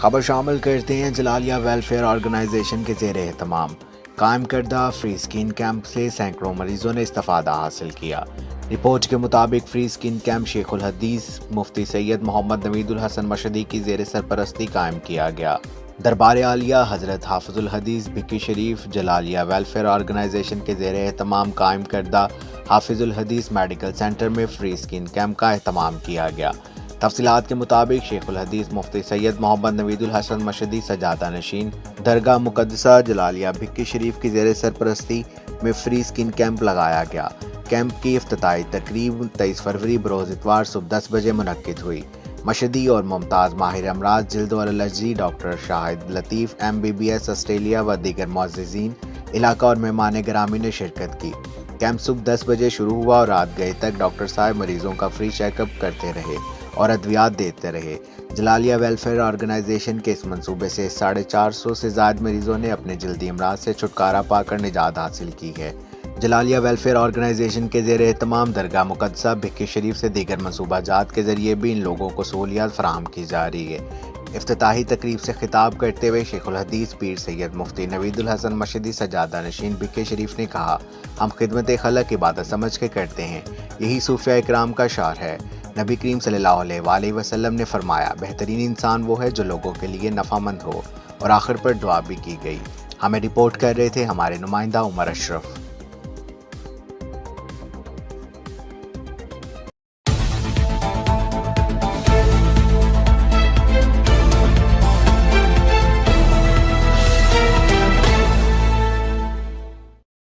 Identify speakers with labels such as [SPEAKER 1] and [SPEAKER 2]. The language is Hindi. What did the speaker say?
[SPEAKER 1] खबर शामिल करते हैं जलालिया वेलफेयर ऑर्गेनाइजेशन के ज़ेर एहतमाम कायम करदा फ्री स्किन कैंप से सैकड़ों मरीजों ने इस्तेफादा हासिल किया। रिपोर्ट के मुताबिक फ्री स्किन कैंप शेखुल हदीस मुफ्ती सैयद मोहम्मद नवीदुल हसन मशदी की ज़ेर सरपरस्ती कायम किया गया। दरबार आलिया हज़रत हाफिजुल हदीस भिक्की शरीफ जलालिया वेलफेयर ऑर्गेनाइजेशन के ज़ेर एहतमाम कायम करदा हाफिजुल हदीस मेडिकल सेंटर में फ्री स्किन कैंप का एहतमाम किया गया। तफसीलात के मुताबिक शेखुल हदीस मुफ्ती सैयद मोहम्मद नवीदुल हसन मशदी सजादा नशीन दरगाह मुकद्दसा जलालिया भिक्की शरीफ की ज़ेर सरपरस्ती में फ्री स्किन कैंप लगाया गया। कैंप की इफ्तिताई तकरीब 23 फरवरी बरोज़ इतवार सुबह 10 बजे मुनक्किद हुई। मशदी और मुमताज़ माहिर अमराज जिल्द और एलर्जी डॉक्टर शाहिद लतीफ़ MBBS ऑस्ट्रेलिया व दीगर मुअज़्ज़िज़ीन इलाका और मेहमान गिरामी ने शिरकत की। कैंप सुबह 10 बजे शुरू हुआ और रात गए तक डॉक्टर साहब मरीजों का फ्री चेकअप करते रहे और अद्वियात देते रहे। जलालिया वेलफेयर ऑर्गेनाइजेशन के इस मंसूबे से 450 से ज़ायद मरीजों ने अपने जल्दी अमराज से छुटकारा पाकर निजात हासिल की है। जलालिया वेलफेयर ऑर्गेनाइजेशन के ज़ेर एहतमाम दरगाह मुकद्दसा भिक्की शरीफ से दीगर मनसूबाजात के ज़रिए भी इन लोगों को सहूलियात फराहम की जा रही है। इफ्तिताही तकरीब से खिताब करते हुए शेखुल हदीस पीर सैयद मुफ्ती नवीदुल हसन मशदी सजादा नशीन भिक्की शरीफ ने कहा, हम खिदमत खलक इबादत समझ के करते हैं, यही सूफिया इकराम का शार है। नबी करीम सल्लल्लाहु अलैहि वसल्लम ने फरमाया, बेहतरीन इंसान वो है जो लोगों के लिए नफ़ामंद हो। और आखिर पर दुआ भी की गई। हमें रिपोर्ट कर रहे थे हमारे नुमाइंदा उमर अशरफ।